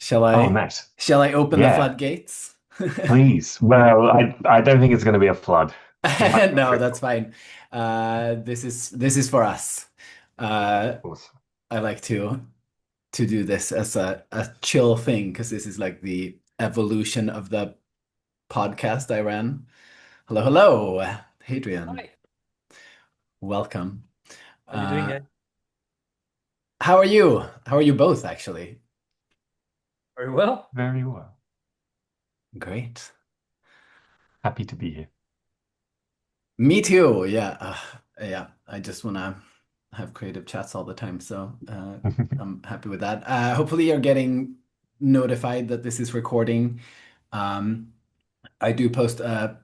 Shall Oh, I nice. shall I open the Yeah, floodgates? please. Well, I don't think it's going to be a flood. Might be a No, that's trickle, fine. This is for us. Uh, of course. I like to do this as a chill thing because this is like the evolution of the podcast I ran. Hello, hello, Hadrian. Hi, Welcome. how are you doing, Uh, guys? how are you? How are you both, actually? Very well. Very well. Great. Happy to be here. Me too. Yeah. Yeah. I just want to have creative chats all the time. So I'm happy with that. Hopefully, you're getting notified that this is recording. Um, I do post a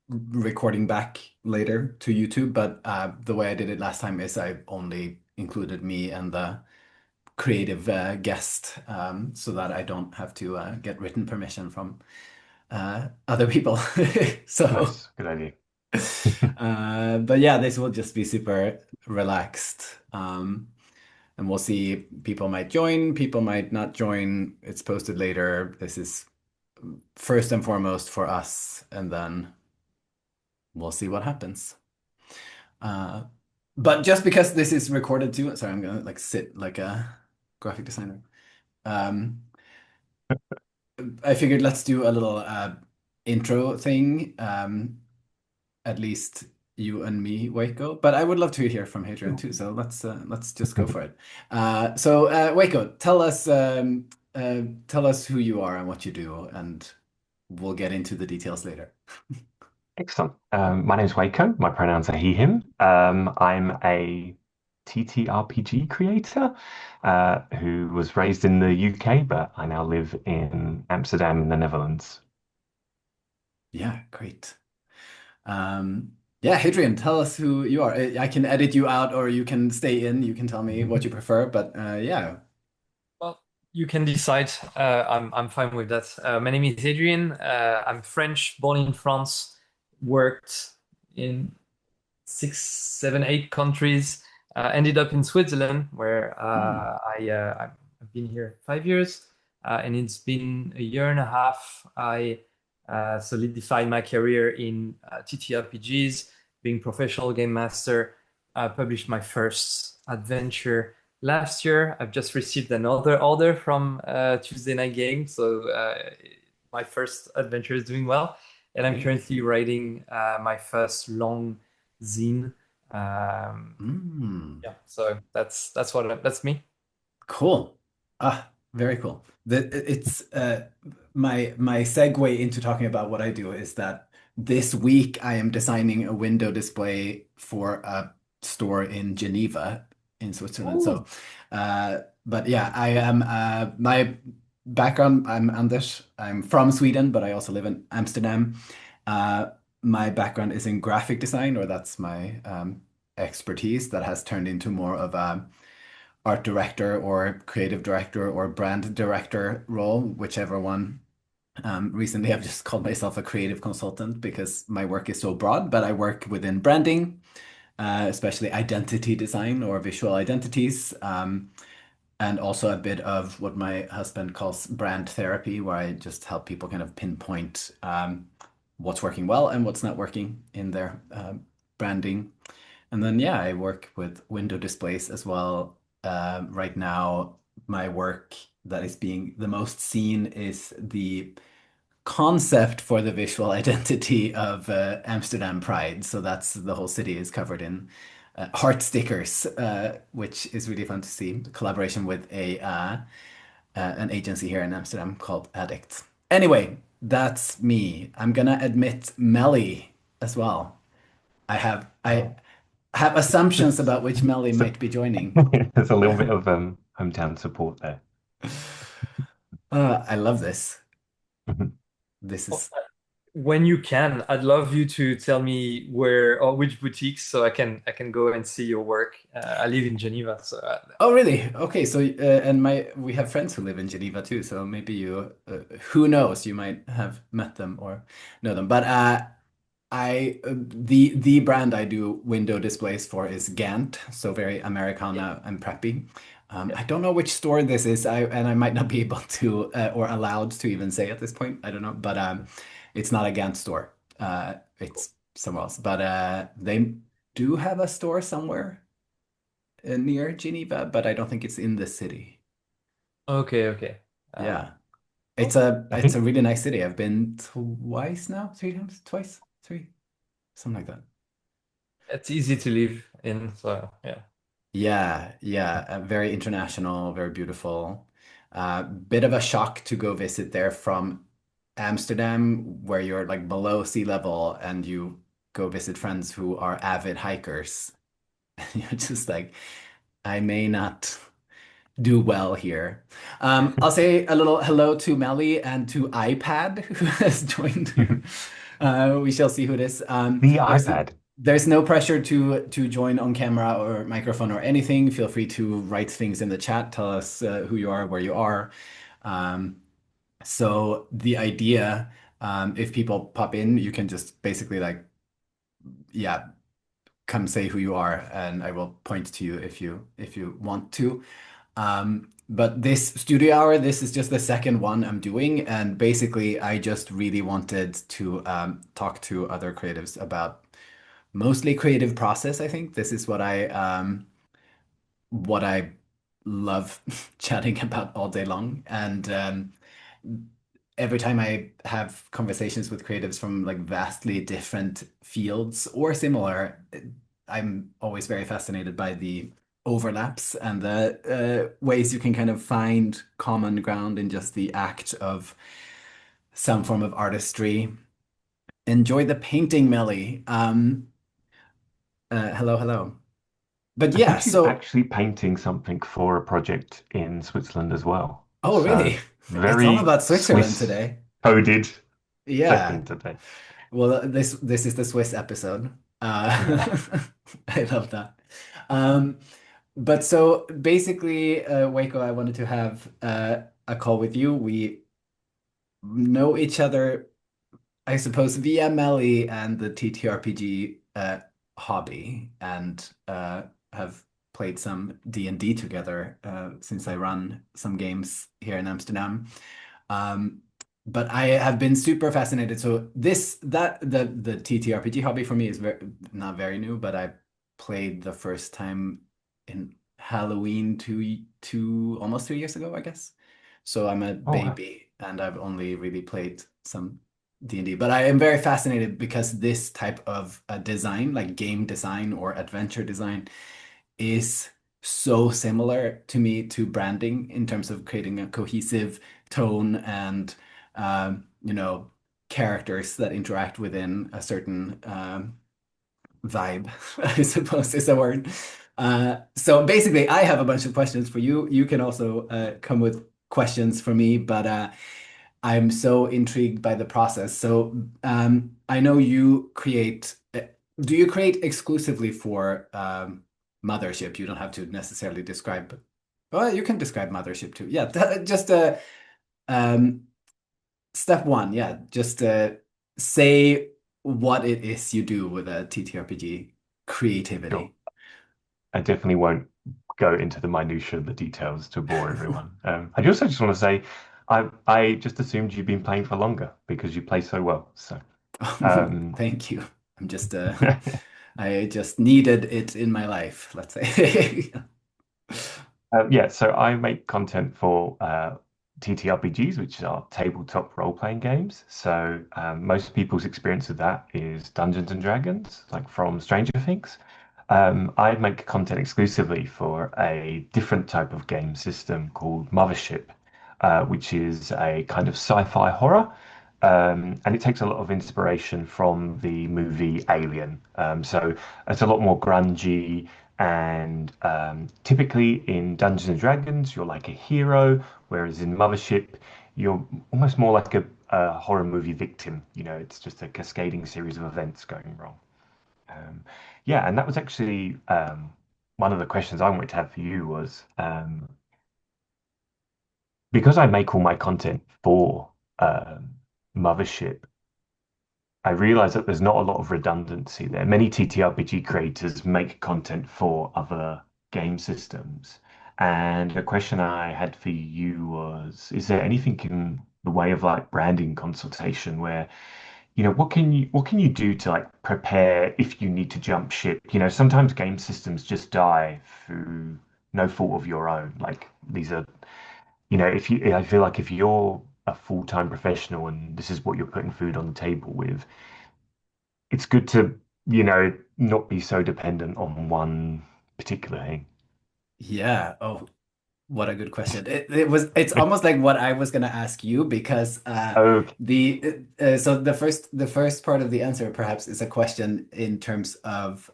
recording back later to YouTube, but the way I did it last time is I only included me and the creative guest so that I don't have to get written permission from other people. So. Nice. Good idea. But yeah, this will just be super relaxed. And we'll see. People might join, people might not join. It's posted later. This is first and foremost for us, and then we'll see what happens. Uh, but just because this is recorded too, sorry, I'm gonna like sit like a graphic designer. Um, I figured let's do a little intro thing. At least you and me, Waco. But I would love to hear from Hadrian too. So let's just go for it. Waco, tell us who you are and what you do, and we'll get into the details later. Excellent. My name's Waco. My pronouns are he, him. I'm a ttrpg creator who was raised in the UK, but I now live in Amsterdam in the Netherlands. Yeah, great. Yeah, Hadrian, tell us who you are. I can edit you out, or you can stay in. You can tell me what you prefer. But yeah. Well, you can decide. I'm fine with that. My name is Adrian. I'm French, born in France, worked in six, seven, eight countries. Ended up in Switzerland, where Hmm. I've been here 5 years, and it's been a year and a half. I solidified my career in ttrpgs, being professional game master. I published my first adventure last year. I've just received another order from Tuesday Night Game, so my first adventure is doing well, and I'm Great. currently writing my first long zine. Um, Mm. yeah, so that's me. Cool. Very cool. It's my segue into talking about what I do is that this week I am designing a window display for a store in Geneva in Switzerland. Ooh. But yeah, I am my background, I'm Anders. I'm from Sweden, but I also live in Amsterdam. Uh, my background is in graphic design, or that's my expertise that has turned into more of a art director or creative director or brand director role, whichever one. Recently, I've just called myself a creative consultant because my work is so broad, but I work within branding, especially identity design or visual identities, and also a bit of what my husband calls brand therapy, where I just help people kind of pinpoint what's working well and what's not working in their branding. And then, yeah, I work with window displays as well. Right now, my work that is being the most seen is the concept for the visual identity of Amsterdam Pride. So that's the whole city is covered in heart stickers, which is really fun to see. Collaboration with a an agency here in Amsterdam called Addict. Anyway, that's me. I'm gonna admit Melly as well. I Oh, have assumptions it's, about which Melly it's a, might be joining. there's a little bit of hometown support there. I love this. Mhm. This Oh, is. when you can, I'd love you to tell me where or which boutiques so I can go and see your work. I live in Geneva, so Oh, really? Okay, so and my we have friends who live in Geneva too, so maybe who knows, you might have met them or know them. But the brand I do window displays for is Gant, so very Americana and preppy. I Yeah. don't know which store this is, and I might not be able to or allowed to even say at this point. I don't know, but it's not a Gant store. It's somewhere else. But they do have a store somewhere near Geneva, but I don't think it's in the city. Okay, okay. Uh, Yeah, cool. I it's a think really nice city. I've been twice now, three times, twice, three, something like that. It's easy to live in, so yeah. Yeah, yeah, very international, very beautiful. Bit of a shock to go visit there from Amsterdam, where you're like below sea level and you go visit friends who are avid hikers. You're just like, I may not do well here. I'll say a little hello to Melly and to iPad who has joined. We shall see who it is. the iPad. There's no pressure to join on camera or microphone or anything. Feel free to write things in the chat. Tell us who you are, where you are. Um, so the idea, if people pop in, you can just basically like, yeah, come say who you are, and I will point to you if you want to. But this studio hour, this is just the second one I'm doing, and basically I just really wanted to talk to other creatives about mostly creative process. I think this is what I love chatting about all day long, and every time I have conversations with creatives from like vastly different fields or similar, I'm always very fascinated by the overlaps and the ways you can kind of find common ground in just the act of some form of artistry. Enjoy the painting, Melly. Hello, hello. But I yeah, think she's so actually painting something for a project in Switzerland as well. oh So really? It's all very about Switzerland Swiss today. coded Yeah. session today. Well, this is the Swiss episode. Yeah. I love that. Um, but so basically, Waco, I wanted to have a call with you. We know each other, I suppose, via Melly and the ttrpg hobby, and have played some D&D together since I run some games here in Amsterdam. Um, but I have been super fascinated. So the TTRPG hobby for me is not very new, but I played the first time in Halloween almost 2 years ago, I guess. So I'm a Oh, wow. baby and I've only really played some D&D. But I am very fascinated because this type of design, like game design or adventure design, is so similar to me to branding in terms of creating a cohesive tone and characters that interact within a certain vibe, I suppose is a word. So basically, I have a bunch of questions for you. You can also come with questions for me, but I'm so intrigued by the process. So I know you create. Do you create exclusively for Mothership? You don't have to necessarily describe. Well, you can describe Mothership too. Yeah, just um, step one. Yeah, just say what it is you do with a TTRPG Sure. creativity. I definitely won't go into the minutiae of the details to bore everyone. I also just want to say, I just assumed you'd been playing for longer because you play so well. So, um, Thank you. I'm just I just needed it in my life, let's say. yeah, so I make content for TTRPGs, which are tabletop role-playing games. So most people's experience of that is Dungeons and Dragons, like from Stranger Things. I make content exclusively for a different type of game system called Mothership, which is a kind of sci-fi horror. And it takes a lot of inspiration from the movie Alien. So it's a lot more grungy, and typically in Dungeons and Dragons, you're like a hero, whereas in Mothership, you're almost more like a horror movie victim. You know, it's just a cascading series of events going wrong. Um, yeah, and that was actually one of the questions I wanted to have for you was because I make all my content for Mothership, I realize that there's not a lot of redundancy there. Many TTRPG creators make content for other game systems. And the question I had for you was, is there anything in the way of like branding consultation where, what can you do to like prepare if you need to jump ship? Sometimes game systems just die through no fault of your own. Like these are, if you, I feel like if you're a full-time professional and this is what you're putting food on the table with, it's good to, not be so dependent on one particular thing. Yeah. Oh, what a good question. It's almost like what I was gonna ask you because Okay. so the first part of the answer perhaps is a question in terms of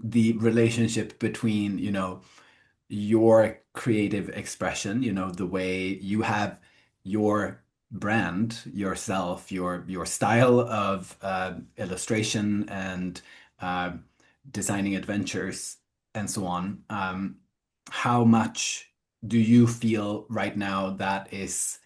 the relationship between, your creative expression, the way you have your brand, yourself, your style of illustration and uh, designing adventures and so on. How much do you feel right now that is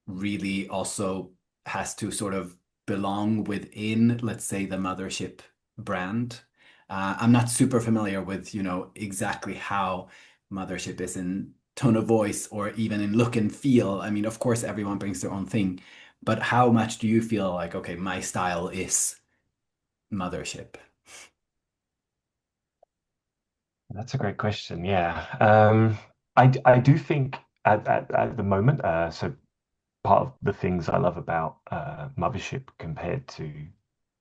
really also has to sort of belong within, let's say, the mothership brand? I'm not super familiar with, exactly how mothership is in tone of voice or even in look and feel. I mean, of course, everyone brings their own thing, but how much do you feel like, okay, my style is mothership? That's a great question. Yeah. I do think at the moment, so part of the things I love about Mothership compared to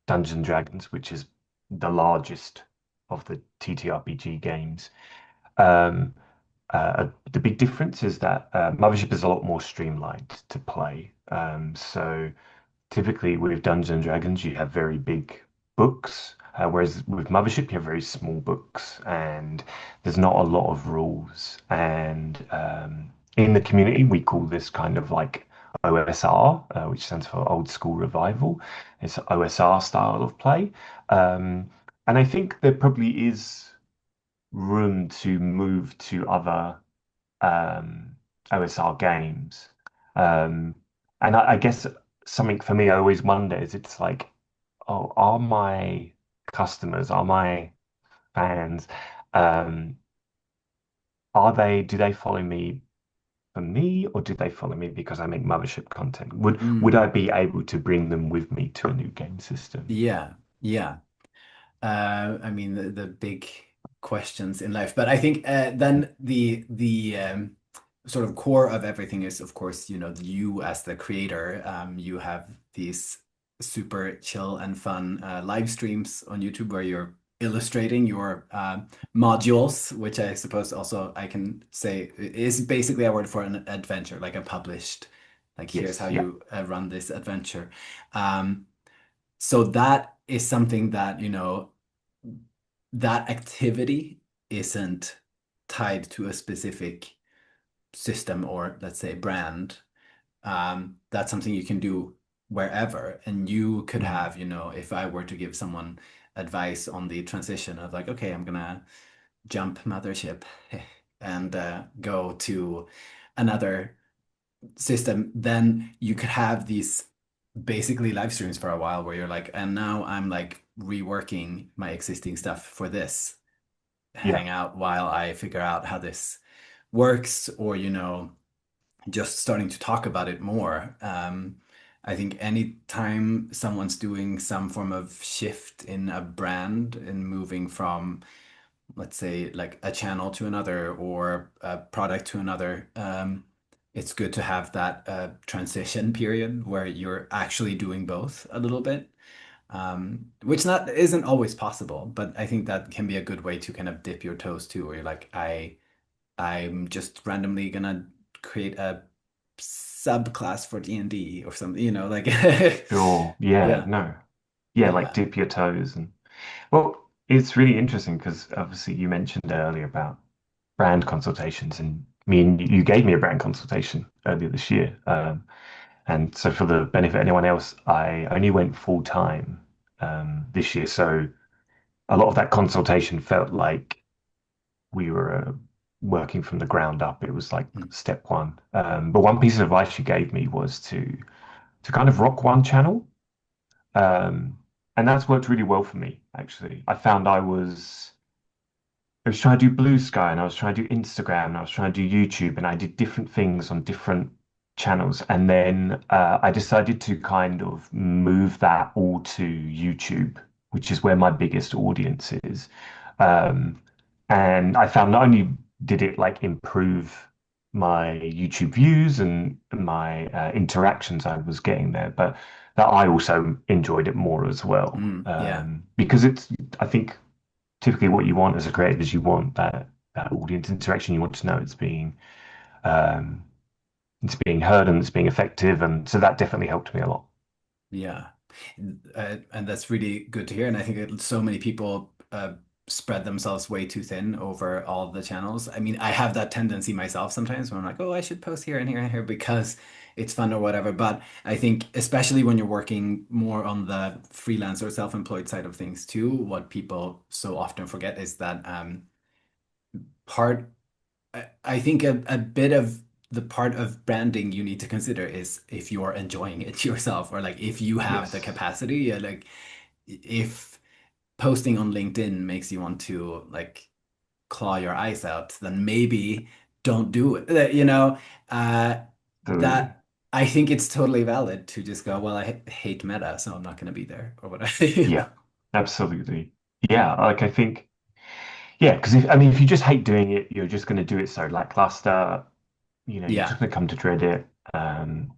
Dungeons and Dragons, which is the largest of the TTRPG games, um, the big difference is that Mothership is a lot more streamlined to play. So typically with Dungeons and Dragons, you have very big books, whereas with Mothership, you have very small books, and there's not a lot of rules. And in the community, we call this kind of like OSR, which stands for Old School Revival. It's an OSR style of play. And I think there probably is room to move to other OSR games. Um, and I guess something for me, I always wonder is it's like, oh, are my customers, are my fans, um, do they follow me for me or do they follow me because I make mothership content? Would I Mm, be able to bring them with me to a new game system? yeah, yeah. I mean the big questions in life, but I think then the sort of core of everything is, of course, you as the creator. You have these super chill and fun live streams on YouTube where you're illustrating your modules, which I suppose also I can say is basically a word for an adventure, like a published, like here's how Yes, yeah. you run this adventure. Um, so that is something that, that activity isn't tied to a specific system or, let's say, brand. That's something you can do wherever. And you could Mm, have, if I were to give someone advice on the transition of like, okay, I'm gonna jump mothership and go to another system, then you could have these basically live streams for a while where you're like, and now I'm like reworking my existing stuff for this yeah. hangout while I figure out how this works, or just starting to talk about it more. I think anytime someone's doing some form of shift in a brand and moving from, let's say, like a channel to another or a product to another, it's good to have that transition period where you're actually doing both a little bit, which not isn't always possible, but I think that can be a good way to kind of dip your toes too, where you're like, I'm just randomly gonna create a subclass for D&D or something, like Sure. Yeah, yeah, no. Yeah, like yeah. dip your toes and well, it's really interesting because obviously you mentioned earlier about brand consultations, and I mean you gave me a brand consultation earlier this year. And so for the benefit of anyone else, I only went full time this year. So a lot of that consultation felt like we were working from the ground up. It was like Mm, step one. But one piece of advice you gave me was to kind of rock one channel. Um, and that's worked really well for me, actually. I found I was I was trying to do Blue Sky and I was trying to do Instagram and I was trying to do YouTube and I did different things on different channels. And then I decided to kind of move that all to YouTube, which is where my biggest audience is. Um, and I found not only did it like improve my YouTube views and my interactions I was getting there, but that I also enjoyed it more as well. Yeah. Because I think typically what you want as a creative is you want that audience interaction. You want to know um, it's being heard and it's being effective, and so that definitely helped me a lot. Yeah. And that's really good to hear. And I think that so many people spread themselves way too thin over all the channels. I mean, I have that tendency myself sometimes when I'm like, oh, I should post here and here and here because it's fun or whatever. But I think, especially when you're working more on the freelance or self-employed side of things too, what people so often forget is that part I think a bit of the part of branding you need to consider is if you're enjoying it yourself or like if you have the Yes. capacity, like if posting on LinkedIn makes you want to like claw your eyes out, then maybe don't do it. Uh, Absolutely. that I think it's totally valid to just go, well, I hate Meta, so I'm not going to be there or whatever. Yeah, absolutely. Yeah, like I think, yeah, because if I mean, if you just hate doing it, you're just going to do it so lackluster. You're Yeah. just going to come to dread it. And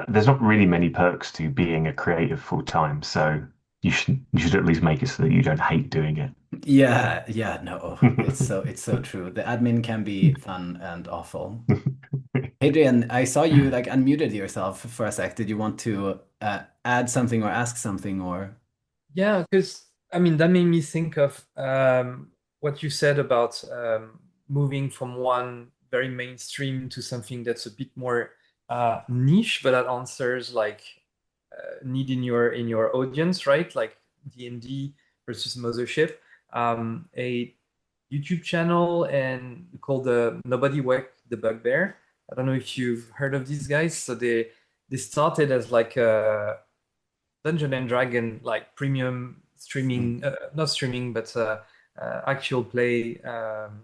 there's not really many perks to being a creative full time, so you should at least make it so that you don't hate doing it. Yeah, yeah, no, it's so true. The admin can be fun and awful. Adrian, I saw you like unmuted yourself for a sec. Did you want to add something or ask something or? Yeah, because I mean that made me think of what you said about moving from one very mainstream to something that's a bit more niche, but that answers like need in your audience, right? Like D&D versus Mothership. A YouTube channel and called Nobody Whack the Bugbear. I don't know if you've heard of these guys. So they started as like a Dungeon and Dragon like premium Hmm. streaming, not streaming, but actual play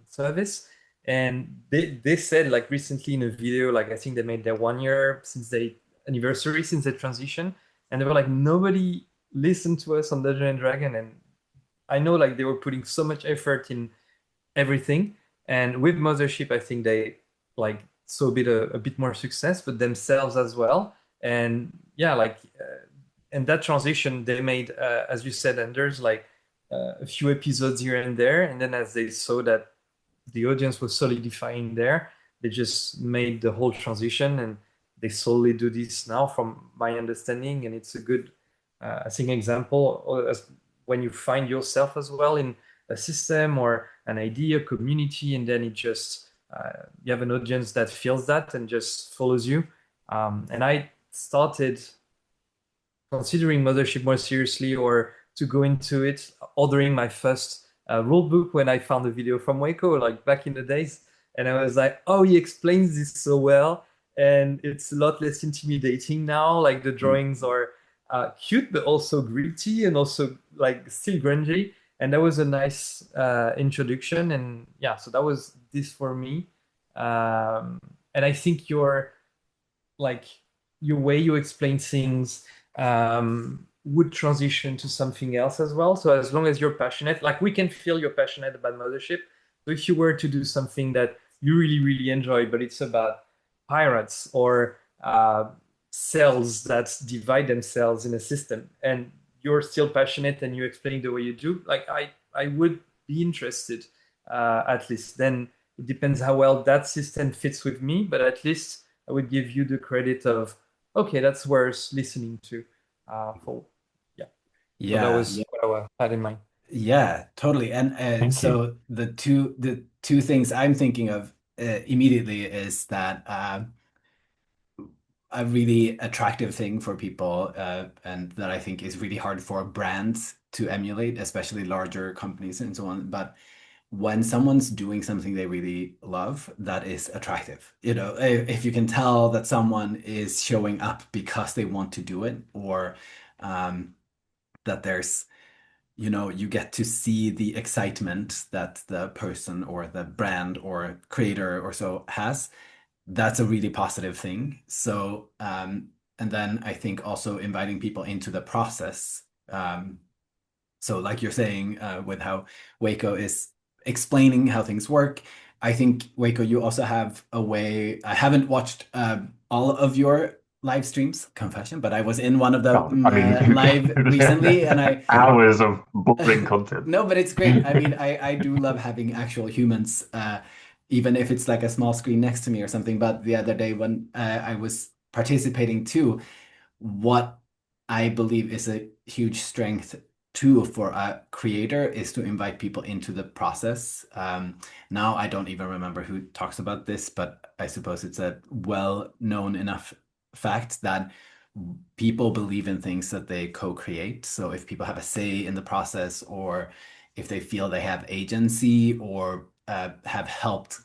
service. And they said like recently in a video, like I think they made their 1 year since they anniversary since they transition, and they were like nobody listened to us on Dungeon and Dragon, and I know like they were putting so much effort in everything. And with Mothership, I think they like saw a bit more success, but themselves as well. And yeah, like and that transition they made, as you said, Anders, like a few episodes here and there, and then as they saw that the audience was solidifying there, they just made the whole transition, and they solely do this now, from my understanding. And it's a good, I think, example as when you find yourself as well in a system or an idea, community, and then it just you have an audience that feels that and just follows you. And I started considering Mothership more seriously or to go into it, ordering my first rule book when I found a video from Waco, like back in the days. And I was like, oh, he explains this so well. And it's a lot less intimidating now. Like the drawings are cute, but also gritty and also like still grungy. And that was a nice introduction. And yeah, so that was this for me. And I think your like your way you explain things would transition to something else as well. So as long as you're passionate, like we can feel you're passionate about Mothership. So if you were to do something that you really, really enjoy, but it's about pirates or cells that divide themselves in a system, and you're still passionate and you explain the way you do, like I would be interested. At least then it depends how well that system fits with me, but at least I would give you the credit of okay, that's worth listening to. For yeah, so that Yeah, was what I had in mind. yeah, totally. And Thank you. so the two things I'm thinking of immediately is that a really attractive thing for people, and that I think is really hard for brands to emulate, especially larger companies and so on. But when someone's doing something they really love, that is attractive. If you can tell that someone is showing up because they want to do it, or that there's you get to see the excitement that the person or the brand or creator or so has. That's a really positive thing. So, and then I think also inviting people into the process. So, like you're saying, with how Waco is explaining how things work, I think Waco, you also have a way. I haven't watched all of your live streams, confession, but I was in one of the Oh, I mean, live recently, and I hours of boring content. no, but it's great. I mean, I do love having actual humans, even if it's like a small screen next to me or something. But the other day when I was participating too, what I believe is a huge strength too for a creator is to invite people into the process. Now I don't even remember who talks about this, but I suppose it's a well-known enough fact that people believe in things that they co-create. So if people have a say in the process, or if they feel they have agency, or have helped,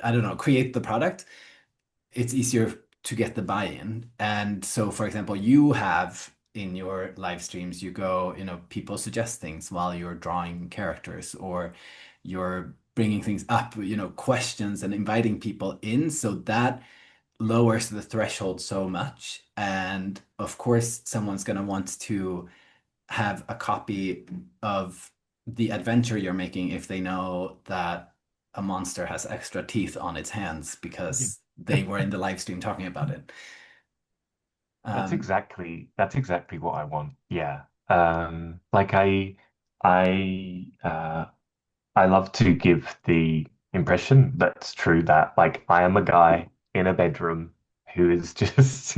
I don't know, create the product, it's easier to get the buy-in. And so, for example, you have in your live streams, you go, people suggest things while you're drawing characters, or you're bringing things up, questions and inviting people in. So that lowers the threshold so much. And of course, someone's going to want to have a copy of the adventure you're making if they know that a monster has extra teeth on its hands because they were in the live stream talking about it. That's Um, exactly what I want. Yeah. Like I love to give the impression that's true that like I am a guy in a bedroom who is just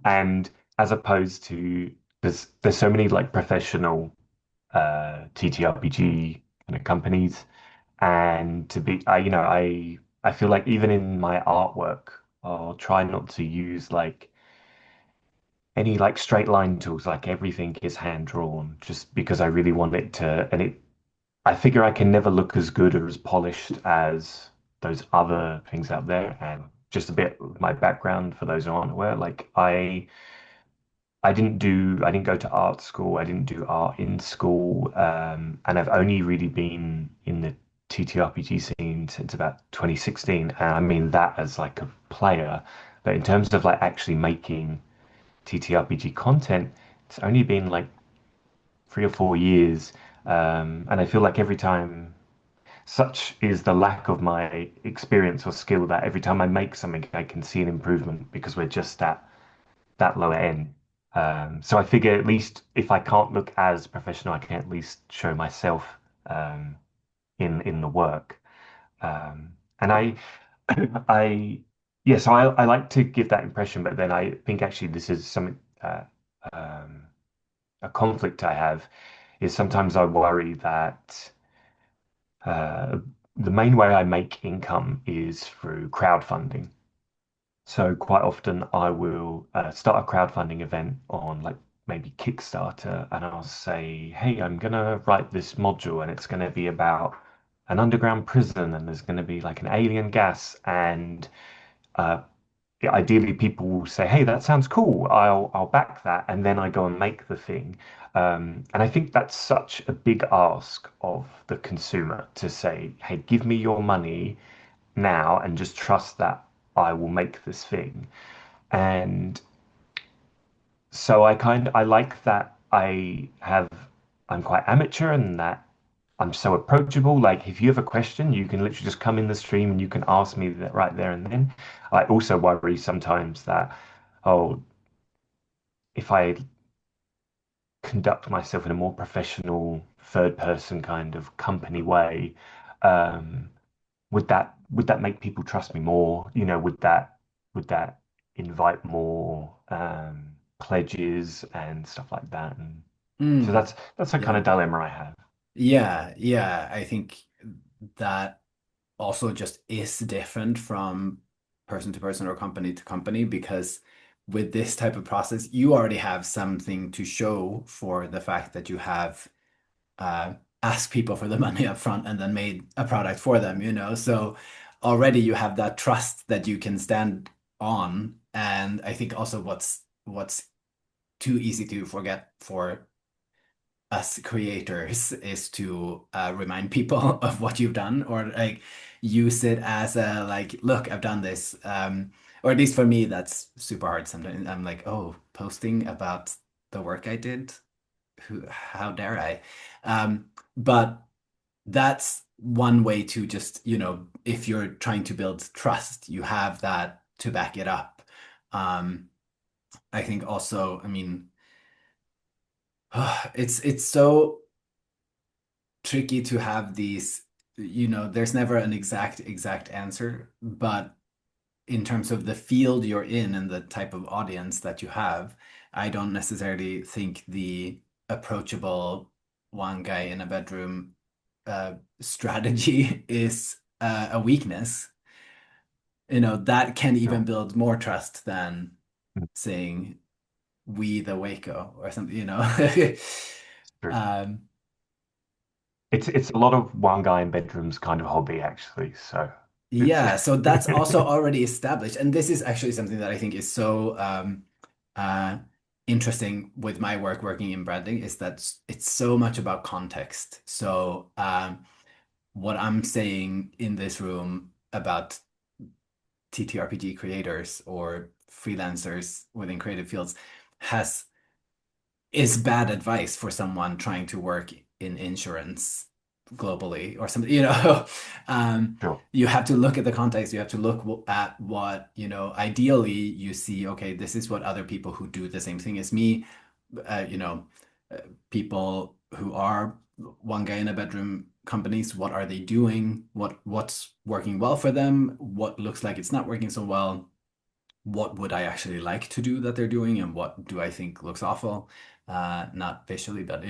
and as opposed to there's so many like professional TTRPG kind of companies, and to be I feel like even in my artwork I'll try not to use like any like straight line tools, like everything is hand drawn just because I really want it to, and it I figure I can never look as good or as polished as those other things out there. And just a bit of my background for those who aren't aware, like I didn't go to art school. I didn't do art in school. And I've only really been in the TTRPG scene since about 2016. And I mean that as like a player. But in terms of like actually making TTRPG content, it's only been like 3 or 4 years. And I feel like every time, such is the lack of my experience or skill, that every time I make something, I can see an improvement because we're just at that lower end. So I figure at least if I can't look as professional, I can at least show myself um, in the work. And I, yeah, so I like to give that impression, but then I think actually this is something, um, a conflict I have is sometimes I worry that uh, the main way I make income is through crowdfunding. So quite often I will start a crowdfunding event on like maybe Kickstarter, and I'll say, hey, I'm gonna write this module and it's gonna be about an underground prison, and there's gonna be like an alien gas, and uh, ideally people will say, hey, that sounds cool, I'll back that, and then I go and make the thing. And I think that's such a big ask of the consumer to say, hey, give me your money now and just trust that I will make this thing. And so I like that I'm quite amateur and that I'm so approachable. Like if you have a question, you can literally just come in the stream and you can ask me that right there and then. I also worry sometimes that, oh, if I conduct myself in a more professional third person kind of company way, um, would that make people trust me more? Would that invite more pledges and stuff like that? And so mm, that's a kind yeah. of dilemma I have. Yeah, yeah. I think that also just is different from person to person or company to company, because with this type of process, you already have something to show for the fact that you have uh, asked people for the money up front and then made a product for them. So already you have that trust that you can stand on. And I think also what's too easy to forget for us creators is to remind people of what you've done, or like use it as a like, look, I've done this. Or at least for me, that's super hard sometimes. I'm like, oh, posting about the work I did, how dare I? But that's one way to just, if you're trying to build trust, you have that to back it up. Um, I think also, I mean, it's so tricky to have these, there's never an exact answer, but in terms of the field you're in and the type of audience that you have, I don't necessarily think the approachable one guy in a bedroom strategy is a weakness. That can even Sure. build more trust than Mm, saying we the Waco or something. it's true. Um, It's a lot of one guy in bedrooms kind of hobby, actually. So it's Yeah, so that's also already established. And this is actually something that I think is so uh, interesting with my work working in branding is that it's so much about context. So what I'm saying in this room about TTRPG creators or freelancers within creative fields has is bad advice for someone trying to work in insurance globally or something, sure. you have to look at the context. You have to look at what, ideally you see, okay, this is what other people who do the same thing as me, uh, you know, uh, people who are one guy in a bedroom companies, what are they doing? What's working well for them? What looks like it's not working so well? What would I actually like to do that they're doing, and what do I think looks awful? Not visually, but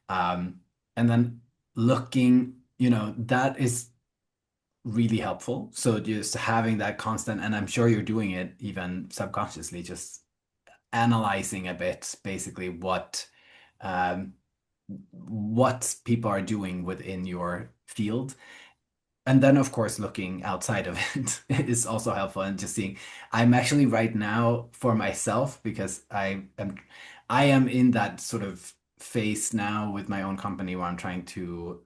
um, and then looking, that is really helpful. So just having that constant, and I'm sure you're doing it even subconsciously, just analyzing a bit, basically um, what people are doing within your field, and then, of course, looking outside of it is also helpful and just seeing. I'm actually right now for myself because I am in that sort of phase now with my own company where I'm trying to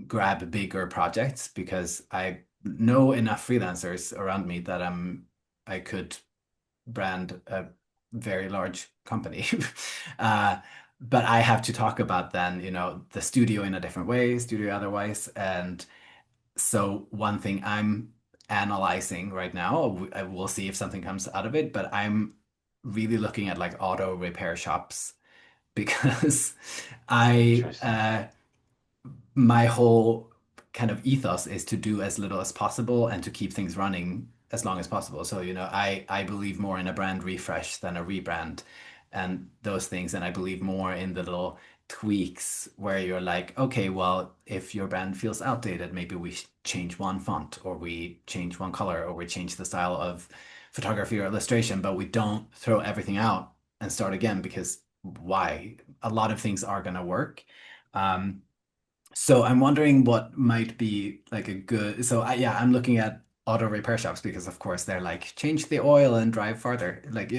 grab bigger projects because I know enough freelancers around me that I could brand a very large company. uh, but I have to talk about then, the studio in a different way, studio otherwise, and so one thing I'm analyzing right now, I will see if something comes out of it, but I'm really looking at like auto repair shops because I Interesting. my whole kind of ethos is to do as little as possible and to keep things running as long as possible. So, I believe more in a brand refresh than a rebrand and those things. And I believe more in the little tweaks where you're like, okay, well, if your brand feels outdated, maybe we change one font or we change one color or we change the style of photography or illustration, but we don't throw everything out and start again because why? A lot of things are going to work. Um, so I'm wondering what might be like a good. So yeah, I'm looking at auto repair shops because of course they're like change the oil and drive farther. Like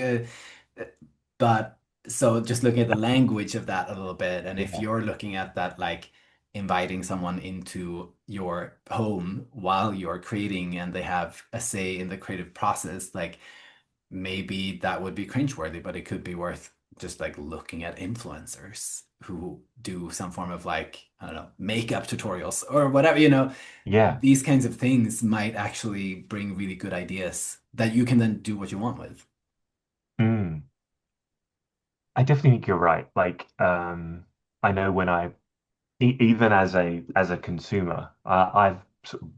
but so just looking at the language of that a little bit, and if Yeah. you're looking at that like inviting someone into your home while you're creating and they have a say in the creative process, like maybe that would be cringeworthy, but it could be worth just like looking at influencers who do some form of like, I don't know, makeup tutorials or whatever, Yeah. these kinds of things might actually bring really good ideas that you can then do what you want with. Mm. I definitely think you're right. Like, I know when even as a consumer,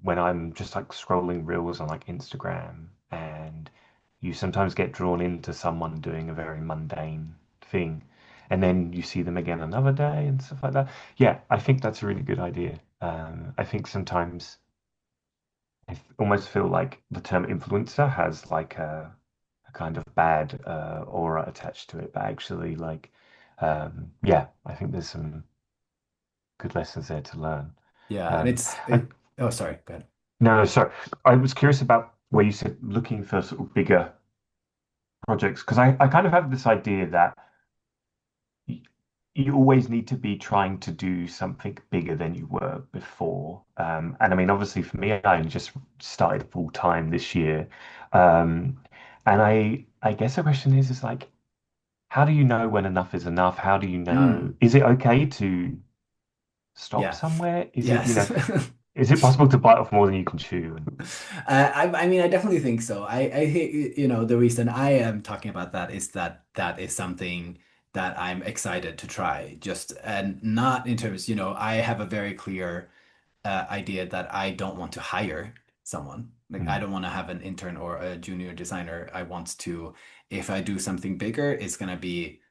when I'm just like scrolling reels on like Instagram, and you sometimes get drawn into someone doing a very mundane thing, and then you see them again another day and stuff like that. Yeah, I think that's a really good idea. I think sometimes almost feel like the term influencer has like a kind of bad aura attached to it, but actually, like, yeah, I think there's some good lessons there to learn. Yeah, and Um, and oh, sorry, go ahead. no, no, sorry. I was curious about where you said looking for sort of bigger projects, because I kind of have this idea that you always need to be trying to do something bigger than you were before. And I mean, obviously for me, I only just started full time this year. Um, and I guess the question is like, how do you know when enough is enough? How do you know? Mm, Is it okay to stop yeah. somewhere? Is it, Yes. is it possible to bite off more than you can chew? And, I mean, I definitely think so. I think, the reason I am talking about that is that that is something that I'm excited to try. Just and not in terms, I have a very clear idea that I don't want to hire someone. Like, I mm, don't want to have an intern or a junior designer. I want to, if I do something bigger, it's gonna be,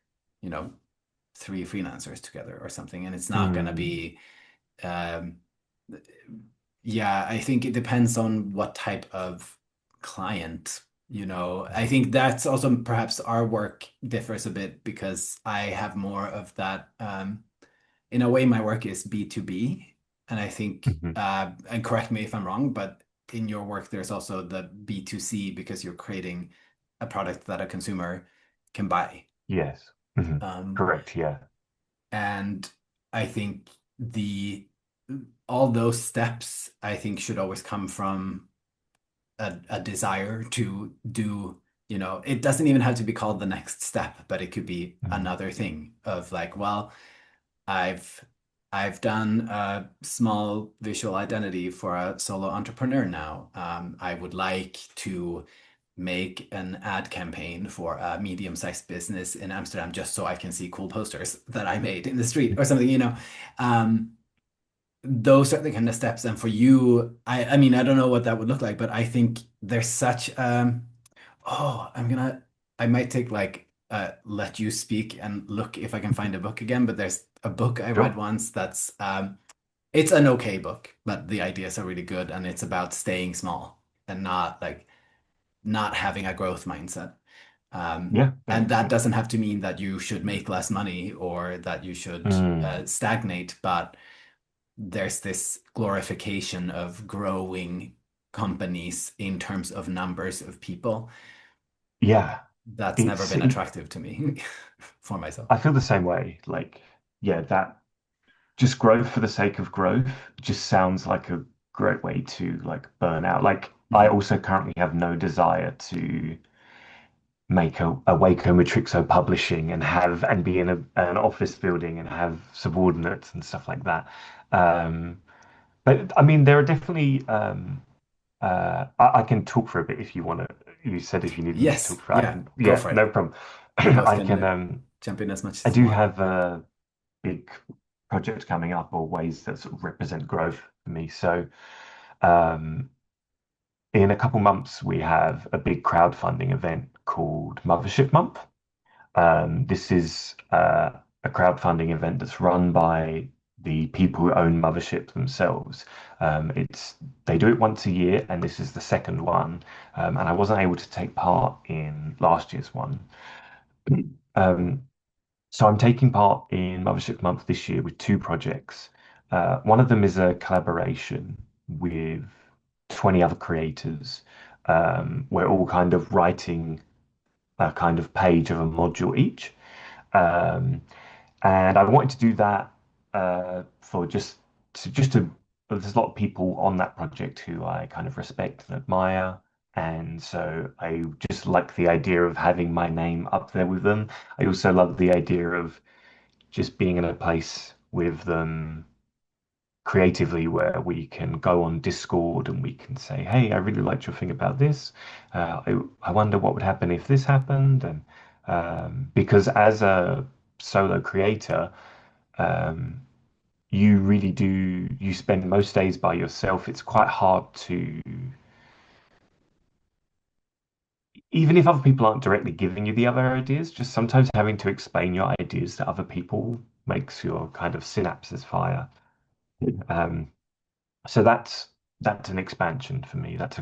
you know, three freelancers together or something, and it's not gonna mm, be. Um, yeah, I think it depends on what type of client, I think that's also perhaps our work differs a bit because I have more of that. In a way, my work is B2B, and I think, mhm. and correct me if I'm wrong, but in your work, there's also the B2C because you're creating a product that a consumer can buy. Yes. Mhm. Um, Correct. Yeah. and I think the all those steps, I think, should always come from a desire to do, it doesn't even have to be called the next step, but it could be Mm, another thing of like, well, I've I've done a small visual identity for a solo entrepreneur now. I would like to make an ad campaign for a medium-sized business in Amsterdam just so I can see cool posters that I made in the street or something. Um, those are the kind of steps. And for you, I mean, I don't know what that would look like, but I think there's such oh, I might take like let you speak and look if I can find a book again, but there's a book I read sure. once that's it's an okay book, but the ideas are really good and it's about staying small and not having a growth mindset. Yeah, that And makes that sense. doesn't have to mean that you should make less money or that you should Mm, stagnate, but there's this glorification of growing companies in terms of numbers of people. yeah. That's never It's been attractive to me for myself. I feel the same way. Like, yeah, that just growth for the sake of growth just sounds like a great way to like burn out. Like, I Mhm. also currently have no desire to make a Waco Matrixo publishing and have and be in an office building and have subordinates and stuff like that. Um, but I mean, there are definitely I can talk for a bit if you want to. You said if you needed me to talk Yes, for, I yeah, can. go Yeah, for it. no problem. We both I can can. jump in as much I as you do want. have a big project coming up or ways that sort of represent growth for me. So, um, in a couple months, we have a big crowdfunding event called Mothership Month. This is a crowdfunding event that's run by the people who own Mothership themselves. It's They do it once a year, and this is the second one. And I wasn't able to take part in last year's one. Um, so I'm taking part in Mothership Month this year with two projects. One of them is a collaboration with 20 other creators. We're all kind of writing a kind of page of a module each. Um, and I wanted to do that for just to. There's a lot of people on that project who I kind of respect and admire, and so I just like the idea of having my name up there with them. I also love the idea of just being in a place with them creatively where we can go on Discord and we can say, "Hey, I really liked your thing about this. I wonder what would happen if this happened." And because as a solo creator, um, you really do, you spend most days by yourself. It's quite hard to, even if other people aren't directly giving you the other ideas, just sometimes having to explain your ideas to other people makes your kind of synapses fire. Um, so that's an expansion for me. That's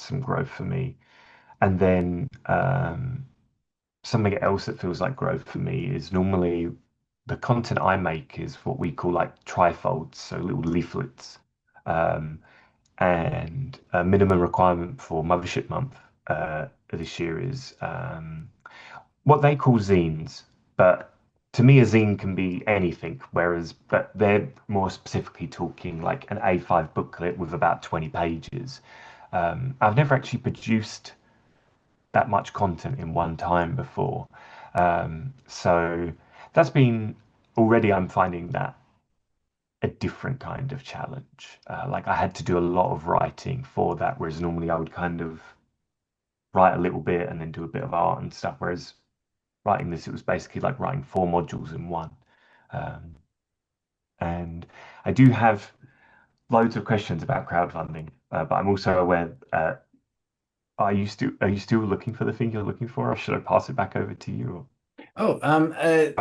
some growth for me. And then something else that feels like growth for me is normally the content I make is what we call like trifolds, so little leaflets. Um, and a minimum requirement for Mothership Month this year is what they call zines, but to me, a zine can be anything, whereas but they're more specifically talking like an A5 booklet with about 20 pages. I've never actually produced that much content in one time before. So that's been already, I'm finding that a different kind of challenge. Like I had to do a lot of writing for that, whereas normally I would kind of write a little bit and then do a bit of art and stuff. Whereas writing this, it was basically like writing four modules in one. Um, and I do have loads of questions about crowdfunding, but I'm also aware. Are you still looking for the thing you're looking for, or should I pass it back over to you? Or, Oh, oh,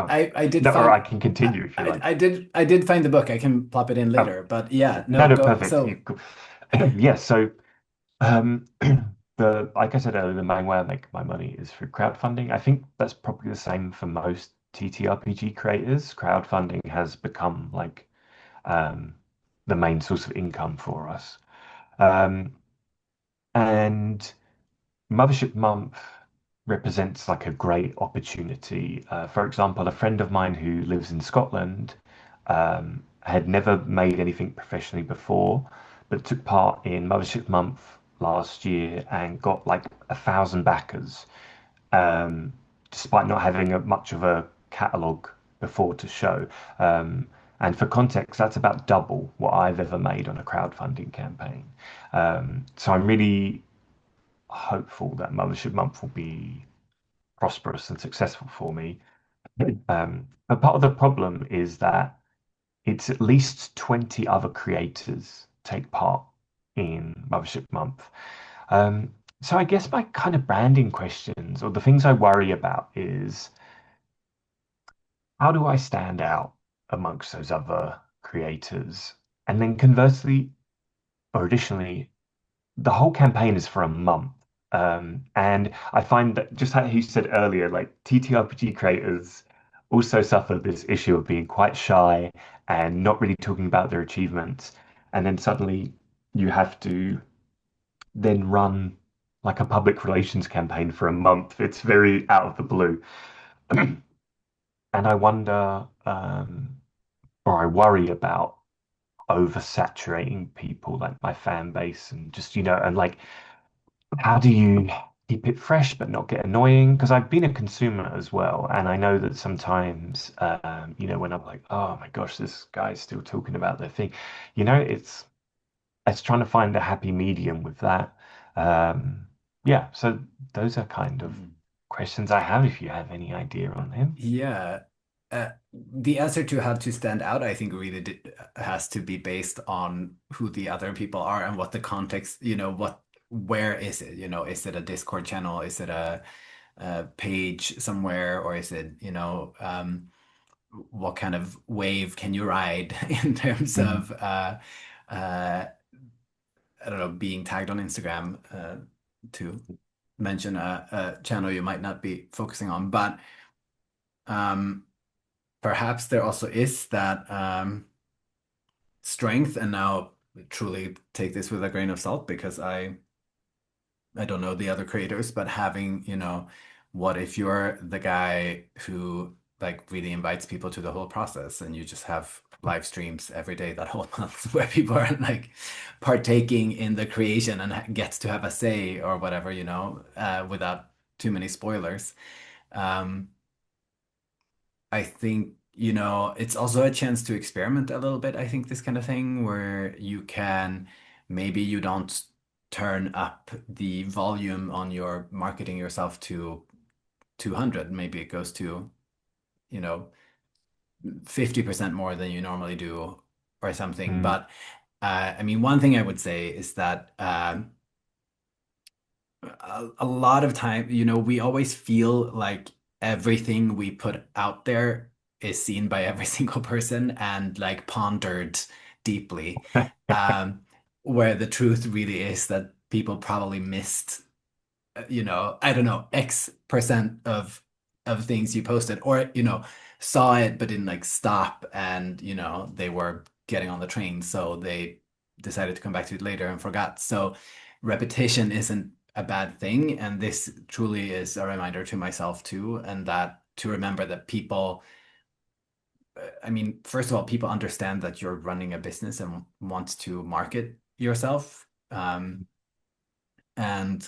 I did no, or I find can continue if you like. I did find the book. I can plop it in Oh, later, but yeah, no, no, no, go. perfect. So, Cool. Yeah, so um, the like I said earlier, the main way I make my money is through crowdfunding. I think that's probably the same for most TTRPG creators. Crowdfunding has become like um, the main source of income for us. Um, and Mothership Month represents like a great opportunity. For example, a friend of mine who lives in Scotland had never made anything professionally before, but took part in Mothership Month last year and got like 1,000 backers, um, despite not having much of a catalogue before to show. And for context, that's about double what I've ever made on a crowdfunding campaign. So I'm really hopeful that Mothership Month will be prosperous and successful for me. But part of the problem is that it's at least 20 other creators take part in Mothership Month. Um, so I guess my kind of branding questions or the things I worry about is how do I stand out amongst those other creators? And then conversely, or additionally, the whole campaign is for a month. And I find that just how you said earlier, like TTRPG creators also suffer this issue of being quite shy and not really talking about their achievements. And then suddenly you have to then run like a public relations campaign for a month. It's very out of the blue. And I wonder, or I worry about oversaturating people like my fan base and just, and like how do you keep it fresh but not get annoying? Because I've been a consumer as well, and I know that sometimes, when I'm like, oh my gosh, this guy's still talking about their thing, it's trying to find a happy medium with that. Um, yeah, so those are kind of mm, questions I have. If you have any idea on him. yeah, the answer to how to stand out, I think, really has to be based on who the other people are and what the context, where is it? Is it a Discord channel? Is it a page somewhere, or is it, what kind of wave can you ride in terms Mhm. of uh, I don't know, being tagged on Instagram, to mention a channel you might not be focusing on, but um, perhaps there also is that strength, and now truly take this with a grain of salt because I don't know the other creators, but having, what if you're the guy who like really invites people to the whole process and you just have live streams every day that whole month where people are like partaking in the creation and gets to have a say or whatever, without too many spoilers. Um, I think, it's also a chance to experiment a little bit. I think this kind of thing where maybe you don't turn up the volume on your marketing yourself to 200. Maybe it goes to, you know, 50% more than you normally do or something. Mm, But I mean, one thing I would say is that a lot of time, we always feel like everything we put out there is seen by every single person and like pondered deeply. Um, where the truth really is that people probably missed, I don't know, X% of things you posted, or, saw it but didn't like stop and, they were getting on the train, so they decided to come back to it later and forgot. So repetition isn't a bad thing, and this truly is a reminder to myself too, and that to remember that people I mean, first of all, people understand that you're running a business and want to market yourself. And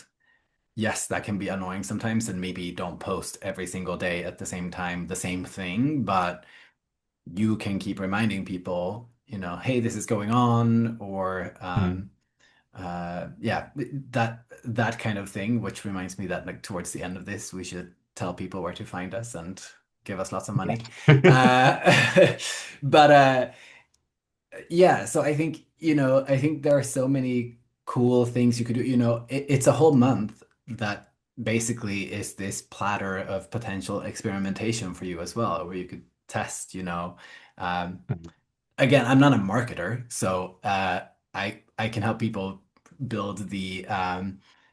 yes, that can be annoying sometimes, and maybe don't post every single day at the same time the same thing, but you can keep reminding people, hey, this is going on, or Mm. yeah, that kind of thing, which reminds me that like towards the end of this, we should tell people where to find us and give us lots of money. Uh, but yeah, so I think, I think there are so many cool things you could do. It's a whole month that basically is this platter of potential experimentation for you as well, where you could test, um, Mm. again, I'm not a marketer, so I can help people build the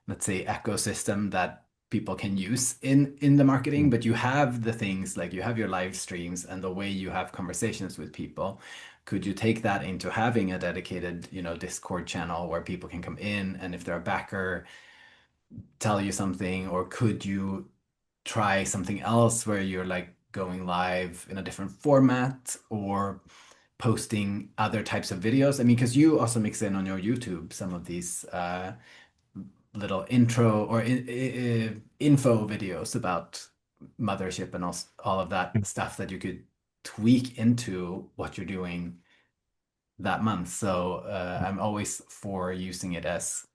let's say ecosystem that people can use in the marketing. Mm. But you have the things like you have your live streams and the way you have conversations with people. Could you take that into having a dedicated, Discord channel where people can come in and if they're a backer, tell you something, or could you try something else where you're like going live in a different format or posting other types of videos? I mean, because you also mix in on your YouTube some of these little intro or info videos about mothership and all of that Mm. stuff that you could tweak into what you're doing that month. So I'm always for using it as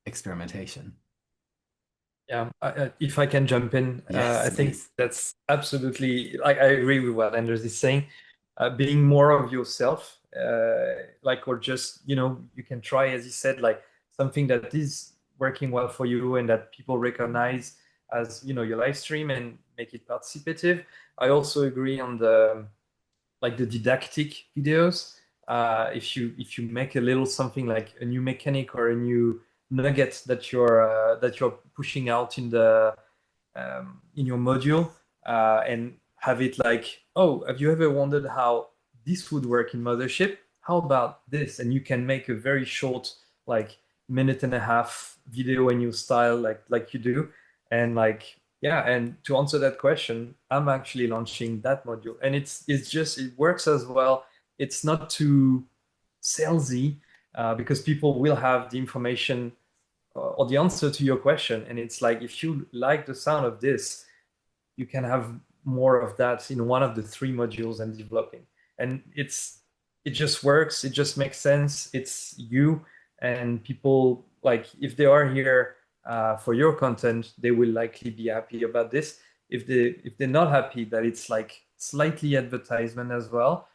experimentation. Yeah, if I can jump in, I Yes, think please. that's absolutely like I agree with what Anders is saying. Being more of yourself, like or just you can try, as he said, like something that is working well for you and that people recognize as your live stream and make it participative. I also agree on the like the didactic videos. If you make a little something like a new mechanic or a new nugget that you're pushing out in your module, and have it like, oh, have you ever wondered how this would work in Mothership? How about this? And you can make a very short, like minute and a half video in your style, like you do, and like yeah. And to answer that question, I'm actually launching that module, and it's just it works as well. It's not too salesy because people will have the information or the answer to your question, and it's like if you like the sound of this, you can have more of that in one of the three modules and developing. And it just works. It just makes sense. It's you, and people like if they are here for your content, they will likely be happy about this. If they're not happy that it's like slightly advertisement as well,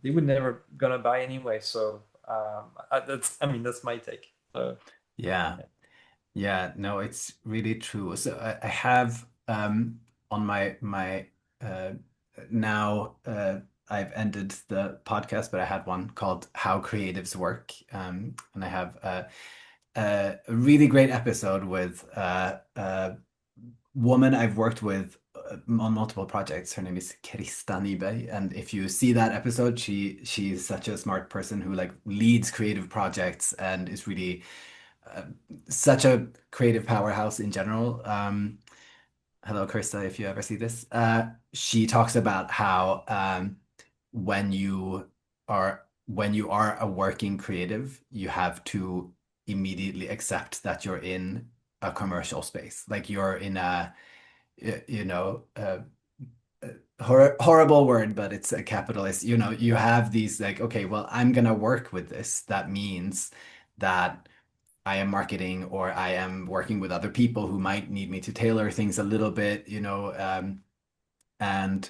they would never gonna buy anyway. So that's my take. So Yeah. Yeah, no, it's really true. So I have on my uh now I've ended the podcast, but I had one called How Creatives Work. And I have a really great episode with a woman I've worked with on multiple projects. Her name is Krista Nyberg, and if you see that episode, she's such a smart person who like leads creative projects and is really uh, such a creative powerhouse in general. Hello, Krista, if you ever see this. She talks about how when you when you are a working creative, you have to immediately accept that you're in a commercial space. Like you're in a, you know, horrible word, but it's a capitalist. You have these like, okay, well, I'm gonna work with this. That means that I am marketing or I am working with other people who might need me to tailor things a little bit, and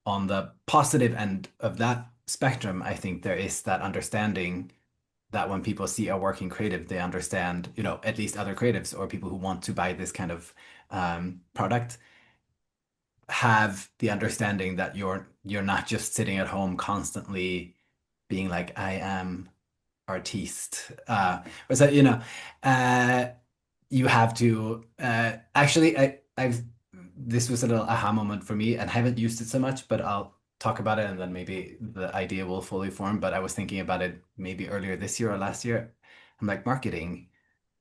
on the positive end of that spectrum, I think there is that understanding that when people see a working creative, they understand, at least other creatives or people who want to buy this kind of product have the understanding that you're not just sitting at home constantly being like, I am artiste. Or so, uh, you have to actually I've this was a little aha moment for me and I haven't used it so much, but I'll talk about it and then maybe the idea will fully form. But I was thinking about it maybe earlier this year or last year. I'm like, marketing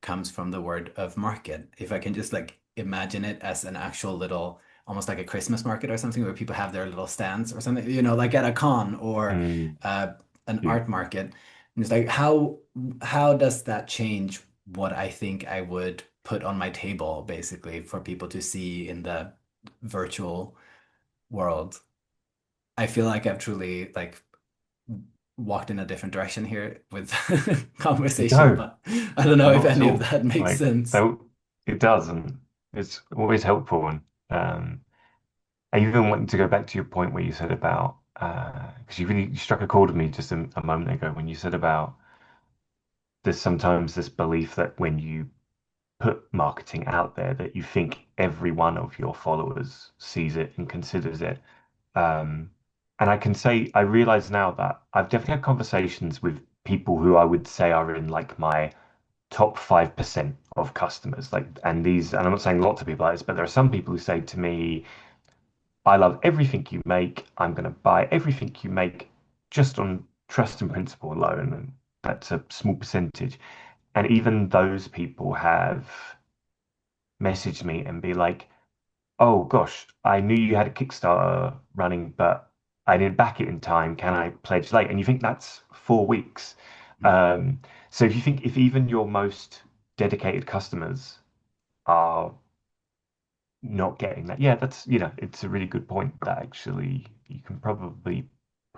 comes from the word of market. If I can just like imagine it as an actual little almost like a Christmas market or something where people have their little stands or something, like at a con or Mm. uh, an Yeah. art market. And it's like how does that change what I think I would put on my table basically for people to see in the virtual world? I feel like I've truly like walked in a different direction here with conversation, No, but I don't know if not at any of all. that makes Like sense. that, it does, and it's always helpful. And I even want to go back to your point where you said about because you struck a chord with me just a moment ago when you said about there's sometimes this belief that when you put marketing out there that you think every one of your followers sees it and considers it. Um, and I can say I realize now that I've definitely had conversations with people who I would say are in like my top 5% of customers. And I'm not saying lots of people like this, but there are some people who say to me, I love everything you make. I'm going to buy everything you make just on trust and principle alone. And that's a small percentage. And even those people have messaged me and be like, oh gosh, I knew you had a Kickstarter running, but I didn't back it in time. Can I pledge late? And you think that's 4 weeks. Um, so if you think if even your most dedicated customers are not getting that, yeah, it's a really good point that actually you can probably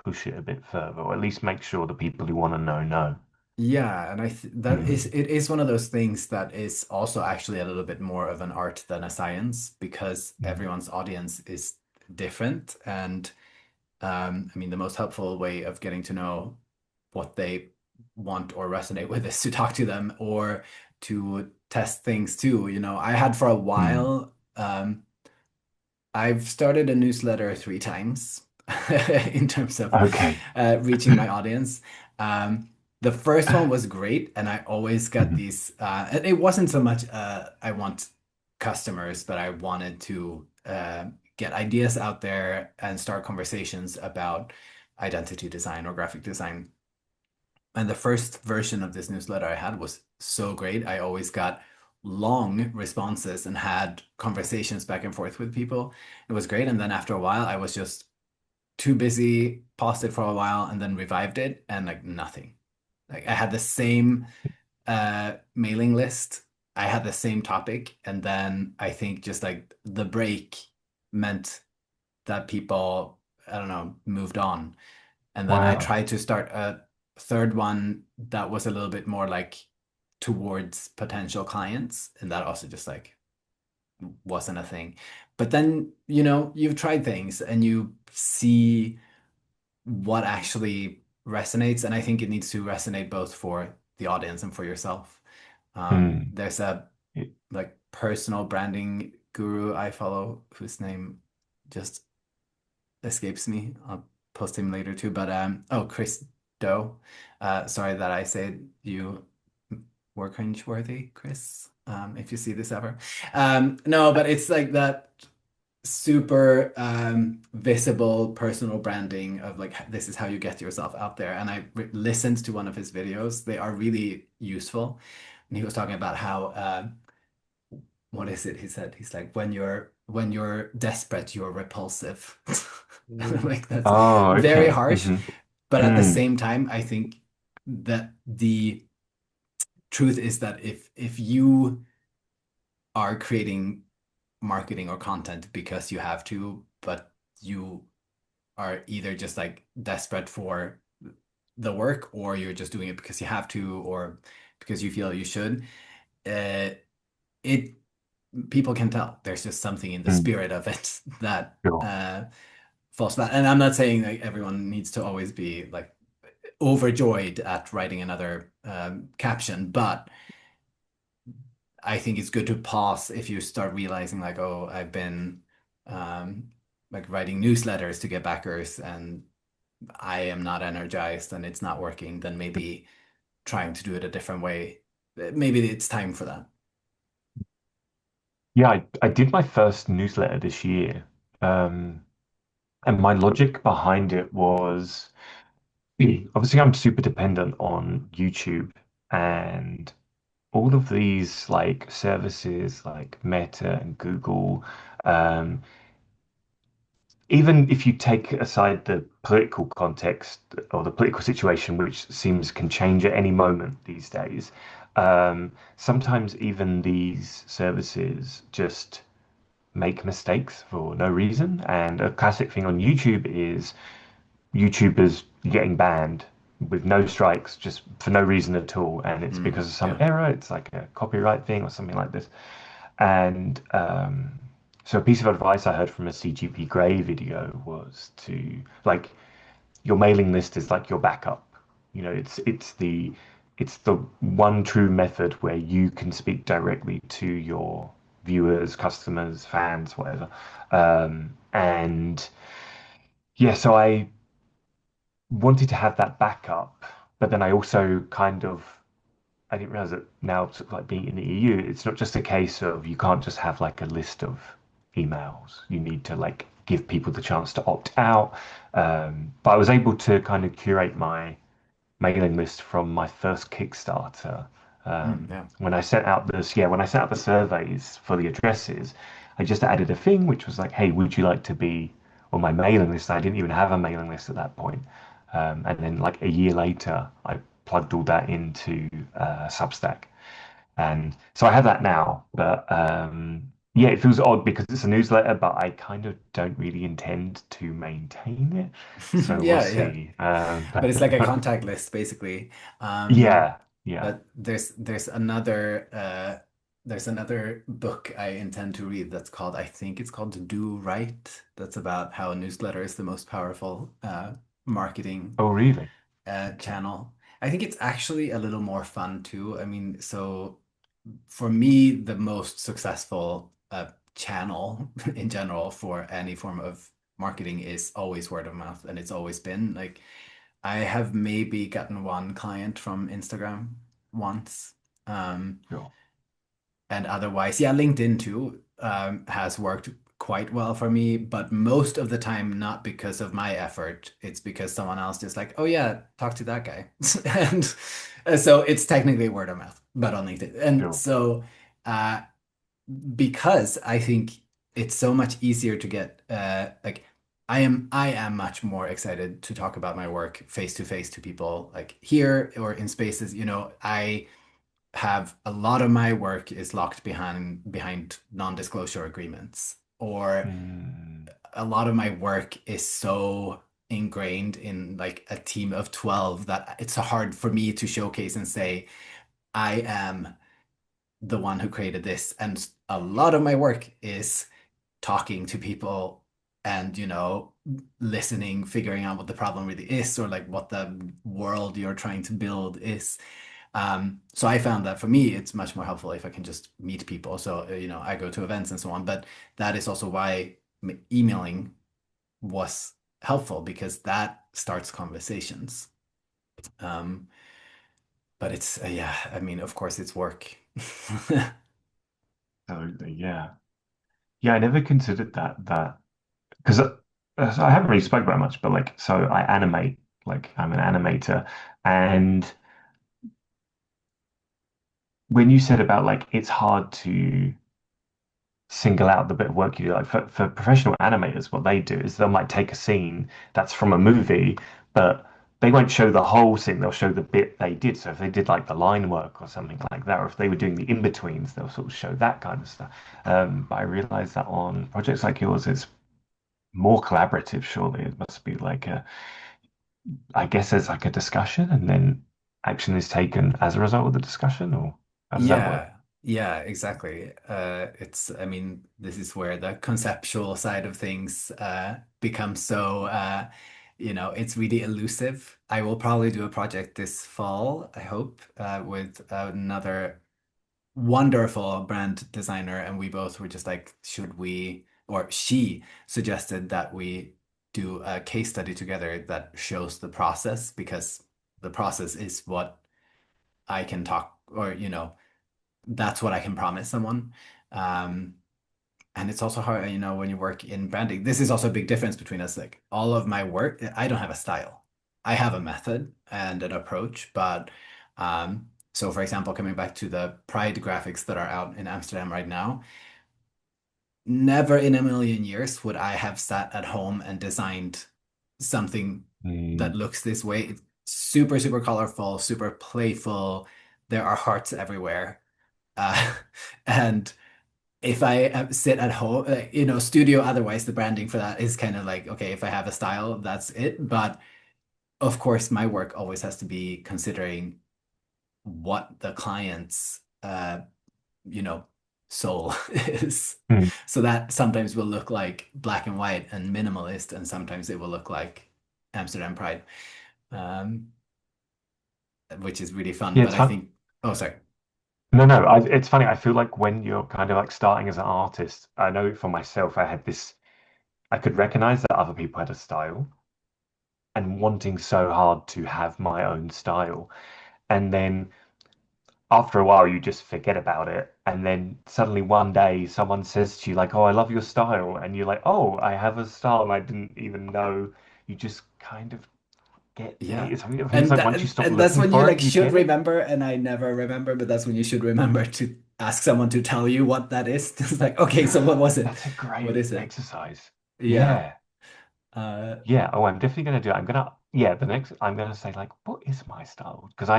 push it a bit further, or at least make sure the people who want to know. Yeah, and I th that is Mm, it is one of those things that is also actually a little bit more of an art than a science because mm, everyone's audience is different. And I mean, the most helpful way of getting to know what they want or resonate with is to talk to them or to test things too. I had for a mm. while, I've started a newsletter 3 times in terms of Okay. reaching my audience. Um, the first one was great, and I always got Mhm. these. And it wasn't so much I want customers, but I wanted to get ideas out there and start conversations about identity design or graphic design. And the first version of this newsletter I had was so great. I always got long responses and had conversations back and forth with people. It was great. And then after a while, I was just too busy, paused it for a while, and then revived it, and like nothing. Like I had the same mailing list. I had the same topic, and then I think just like the break meant that people, I don't know, moved on. And then I Wow. tried to start a third one that was a little bit more like towards potential clients, and that also just like wasn't a thing. But then, you've tried things and you see what actually resonates, and I think it needs to resonate both for the audience and for yourself. Mm. There's a It- like personal branding guru I follow whose name just escapes me. I'll post him later too. But oh, Chris Doe. Sorry that I said you were cringeworthy, Chris. If you see this ever. No, but it's like that super visible personal branding of like this is how you get yourself out there. And I listened to one of his videos. They are really useful. And he was talking about how what is it? He said he's like when you're desperate, you're repulsive. Mm. Like that's Oh, very okay. harsh, but at the Mm, same time, I think that the truth is that if you are creating marketing or content because you have to, but you are either just like desperate for the work or you're just doing it because you have to or because you feel you should, uh, it people can tell there's just something in the mm, spirit of it that sure. falls flat. And I'm not saying like everyone needs to always be like overjoyed at writing another caption, but I think it's good to pause if you start realizing like, oh, I've been um, like writing newsletters to get backers and I am not energized and it's not working, then maybe trying to do it a different way. Maybe it's time for that. Yeah, I did my first newsletter this year. Um, and my logic behind it was obviously I'm super dependent on YouTube and all of these like services like Meta and Google. Um, even if you take aside the political context or the political situation, which seems can change at any moment these days, sometimes even these services just make mistakes for no reason. And a classic thing on YouTube is YouTubers getting banned with no strikes, just for no reason at all. And it's because of some Yeah. error, it's like a copyright thing or something like this. And so a piece of advice I heard from a CGP Grey video was to like your mailing list is like your backup. You know, it's the one true method where you can speak directly to your viewers, customers, fans, whatever. And yeah, so I wanted to have that backup, but then I also kind of I didn't realize that now, sort of like being in the EU, it's not just a case of you can't just have like a list of emails. You need to like give people the chance to opt out. But I was able to kind of curate my mailing list from my first Kickstarter. Yeah. When I sent out the surveys for the addresses, I just added a thing which was like, hey, would you like to be on my mailing list? I didn't even have a mailing list at that point. And then like a year later, I plugged all that into Substack. And so I have that now, but yeah, it feels odd because it's a newsletter, but I kind of don't really intend to maintain it. So we'll Yeah, yeah. see. But it's like a contact list basically. Yeah, yeah. But there's another book I intend to read that's called, I think it's called Do Right. That's about how a newsletter is the most powerful marketing Oh, really? Okay. channel. I think it's actually a little more fun too. I mean, so for me, the most successful channel in general for any form of marketing is always word of mouth, and it's always been like I have maybe gotten one client from Instagram once. Um, Sure. and otherwise, yeah, LinkedIn too has worked quite well for me, but most of the time, not because of my effort. It's because someone else just like, oh yeah, talk to that guy. And so it's technically word of mouth, but on LinkedIn. And Sure. so uh, because I think it's so much easier to get like I am much more excited to talk about my work face to face to people like here or in spaces. I have a lot of my work is locked behind non-disclosure agreements, or Mm, a lot of my work is so ingrained in like a team of 12 that it's hard for me to showcase and say I am the one who created this. And a lot of my work is talking to people and, listening, figuring out what the problem really is, or like what the world you're trying to build is. So I found that for me, it's much more helpful if I can just meet people. So, I go to events and so on, but that is also why emailing was helpful because that starts conversations. Um, but it's, yeah, I mean, of course, it's work. Absolutely. Yeah. Yeah. I never considered that because I haven't really spoken about it much, but like, so I animate, like, I'm an animator. And when you said about like, it's hard to single out the bit of work you do. Like for professional animators, what they do is they might take a scene that's from a movie, but they won't show the whole scene. They'll show the bit they did. So if they did like the line work or something like that, or if they were doing the in-betweens, they'll sort of show that kind of stuff. But I realized that on projects like yours, it's more collaborative, surely. It must be like I guess there's like a discussion and then action is taken as a result of the discussion, or how does that work? Yeah, yeah, exactly. I mean, this is where the conceptual side of things becomes so, it's really elusive. I will probably do a project this fall, I hope, with another wonderful brand designer, and we both were just like, should we, or she suggested that we do a case study together that shows the process because the process is what I can talk, or that's what I can promise someone. Um, and it's also hard, when you work in branding. This is also a big difference between us. Like all of my work, I don't have a style. I have a method and an approach, but so for example, coming back to the Pride graphics that are out in Amsterdam right now, never in a million years would I have sat at home and designed something that Mm. looks this way. It's super, super colorful, super playful. There are hearts everywhere. Uh, and if I sit at home, studio, otherwise the branding for that is kind of like, okay, if I have a style, that's it. But of course, my work always has to be considering what the client's you know, soul is. Mm. So that sometimes will look like black and white and minimalist, and sometimes it will look like Amsterdam Pride, um, which is really fun. Yeah, But it's I fun. think, oh, sorry. No, no, it's funny. I feel like when you're kind of like starting as an artist, I know for myself, I had this, I could recognize that other people had a style and wanting so hard to have my own style. And then after a while, you just forget about it. And then suddenly one day someone says to you, like, "Oh, I love your style." And you're like, "Oh, I have a style and I didn't even know." You just kind of get Yeah. it. I mean, I think it's And like that, once you and, stop and that's looking when you for like it, you should get it. remember, and I never remember, but that's when you should remember to ask someone to tell you what that is. It's like, okay, so what was it? That's a What great is it? exercise. Yeah. Yeah. Uh, Yeah. Oh, I'm definitely going to do it. Yeah, the next, I'm going to say, like, what is my style? Because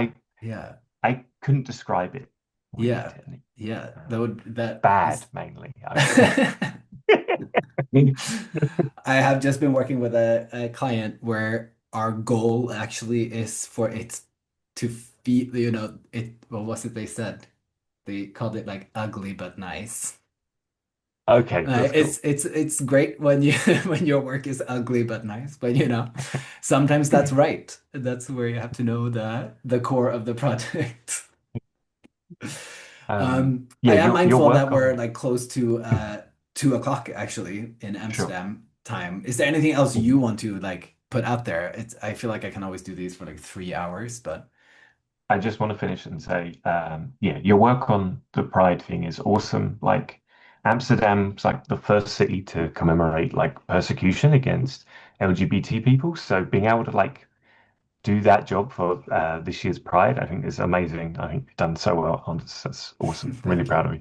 yeah. I couldn't describe it really Yeah. to any, Yeah. That um, would, that bad is. mainly, I would say. I have just been working with a client where our goal actually is for it to feel, what was it they said? They called it like ugly but nice. Okay, that's It's cool. it's it's great when you when your work is ugly but nice, but sometimes that's right. That's where you have to know the core of the project. Yeah, I am your mindful that work we're on like close to 2 o'clock actually in sure. Amsterdam time. Is there anything else you want to like put out there? I feel like I can always do these for like 3 hours, but I just want to finish and say, yeah, your work on the Pride thing is awesome. Like Amsterdam's like the first city to commemorate like persecution against LGBT people. So being able to like do that job for this year's Pride, I think is amazing. I think you've done so well on this. That's awesome. I'm really thank proud you. of you.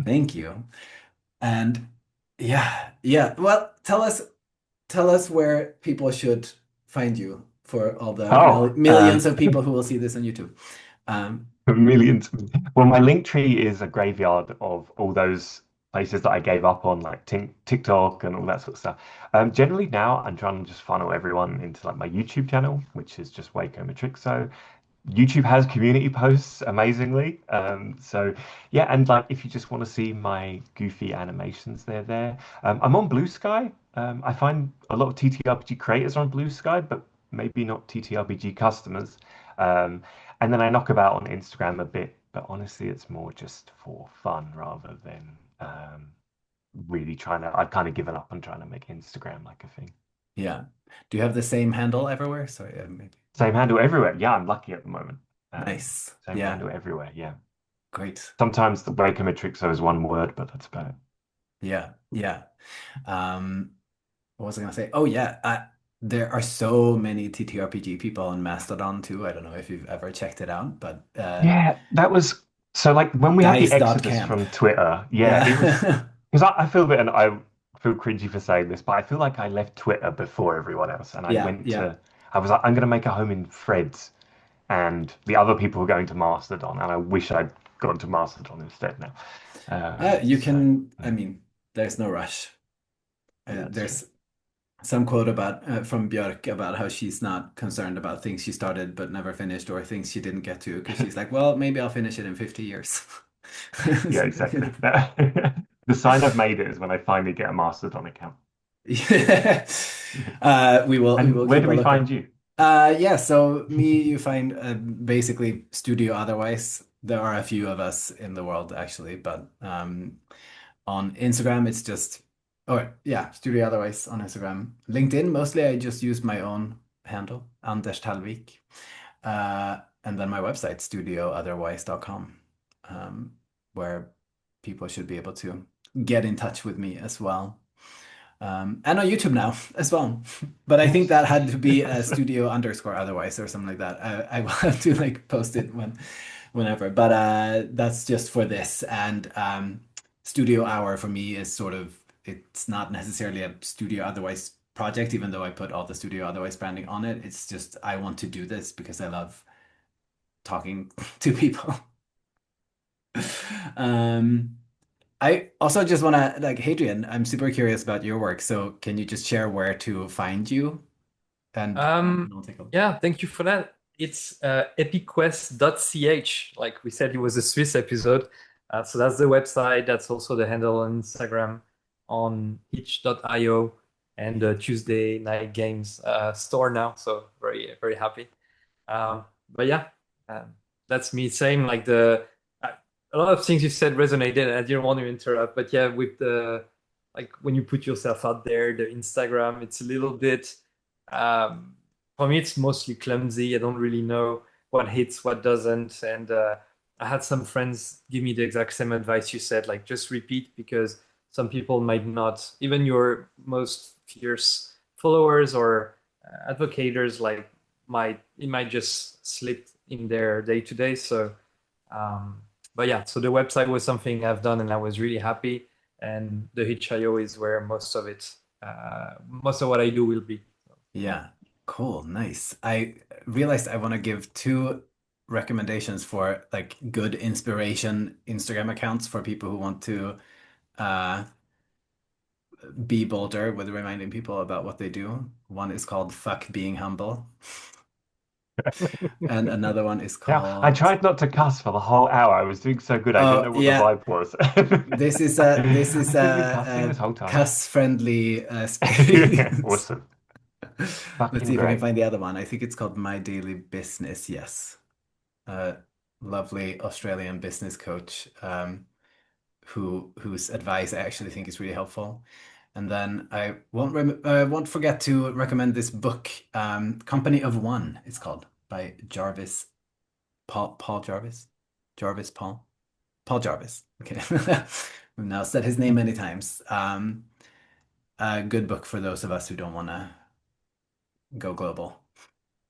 Thank you. And yeah, yeah. Well, tell us where people should find you for all the Oh, millions of people who will see this on YouTube. Um, millions. Well, my link tree is a graveyard of all those places that I gave up on, like TikTok and all that sort of stuff. Generally now I'm trying to just funnel everyone into like my YouTube channel, which is just Waco Matrixo. YouTube has community posts amazingly. So yeah, and like if you just want to see my goofy animations, they're there. I'm on Blue Sky. I find a lot of TTRPG creators are on Blue Sky, but maybe not TTRPG customers. Um, and then I knock about on Instagram a bit, but honestly, it's more just for fun rather than really trying to. I've kind of given up on trying to make Instagram like a thing. yeah. Do you have the same handle everywhere? Sorry, maybe. Same handle everywhere. Yeah, I'm lucky at the moment. Nice. Same Yeah, handle everywhere. Yeah. great. Sometimes the Waco Matrixo is one word, but that's about it. Yeah, yeah. Um, what was I gonna say? Oh yeah, there are so many TTRPG people on Mastodon too. I don't know if you've ever checked it out, but Yeah, that was so like when we had the exodus dice.camp. from Twitter, yeah, it was Yeah. because I feel that, and I feel cringy for saying this, but I feel like I left Twitter before everyone else, and Yeah, yeah. I was like, I'm going to make a home in Threads, and the other people were going to Mastodon, and I wish I'd gone to Mastodon instead now. You So can, I yeah, mean, there's no rush. yeah, that's true. There's some quote about from Björk about how she's not concerned about things she started but never finished or things she didn't get to because she's like, well, maybe I'll finish it in 50 years. Yeah, exactly. The sign I've made it is when I finally get a Mastodon account. Yeah. We And will where keep do a we find lookout. you? Yeah, so me you find basically studio otherwise. There are a few of us in the world actually, but on Instagram it's just or yeah, studio otherwise on Instagram. LinkedIn mostly I just use my own handle, Anders Tallvik. And then my website, studiootherwise.com, um, where people should be able to get in touch with me as well. And on YouTube now as well. But I think Yes. that had to be a studio underscore otherwise or something like that. I will have to like post it whenever. But that's just for this. And studio hour for me is sort of, it's not necessarily a studio otherwise project, even though I put all the studio otherwise branding on it. It's just I want to do this because I love talking to people. Um, I also just want to like Hadrian, I'm super curious about your work. So can you just share where to find you? And I'll take a look. Yeah, thank you for that. It's epicquest.ch. Like we said, it was a Swiss episode. So that's the website. That's also the handle on Instagram, on itch.io, and Tuesday Night Games store now. So very, very happy. But yeah, um, that's me. Same like a lot of things you said resonated, and I didn't want to interrupt. But yeah, with the like when you put yourself out there, the Instagram, it's a little bit. Um, for me, it's mostly clumsy. I don't really know what hits, what doesn't, and I had some friends give me the exact same advice you said, like just repeat because some people might not, even your most fierce followers or advocators, like might just slip in their day to day. So, but yeah, so the website was something I've done, and I was really happy. And the Hitch.io is where most of what I do will be. Yeah, cool, nice. I realized I want to give two recommendations for like good inspiration Instagram accounts for people who want to uh be bolder with reminding people about what they do. One is called Fuck Being Humble, and another one is Yeah, I called tried not to cuss for the whole hour. I was doing so good. I didn't oh know what the yeah, vibe was. this is I've been cussing a this whole time. cuss-friendly space. Awesome. Let's Fucking see if I can great. find the other one. I think it's called My Daily Business. Yes. Lovely Australian business coach whose advice I actually think is really helpful. And then I won't forget to recommend this book, Company of One, it's called, by Jarvis Paul Jarvis. Jarvis Paul Jarvis. Okay. We've now said his name many times. A good book for those of us who don't want to go global.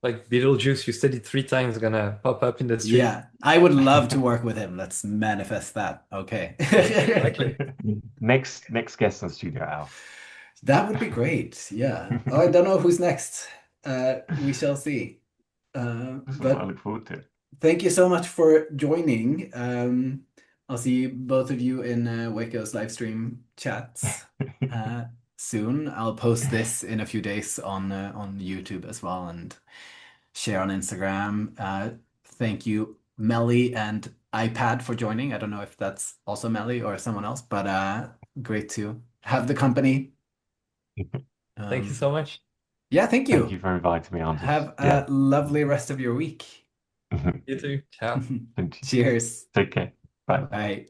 Like Beetlejuice, you said it 3 times, gonna pop up in the street. Yeah, I would love to work with him. Let's manifest that. Okay. Exactly. Next guest on Studio Al. That would be great. Yeah. Oh, I don't know who's next. We shall see. This is what I But look forward to. thank you so much for joining. I'll see both of you in Waco's live stream chats soon. I'll post this in a few days on YouTube as well and share on Instagram. Thank you, Melly and iPad for joining. I don't know if that's also Melly or someone else, but great to have the company. Thank you Um, so much. yeah, thank Thank you you. for inviting me, Anders. Have a Yeah. lovely rest of your week. You too. Ciao. Thank you. Cheers. Take care. Bye. Bye.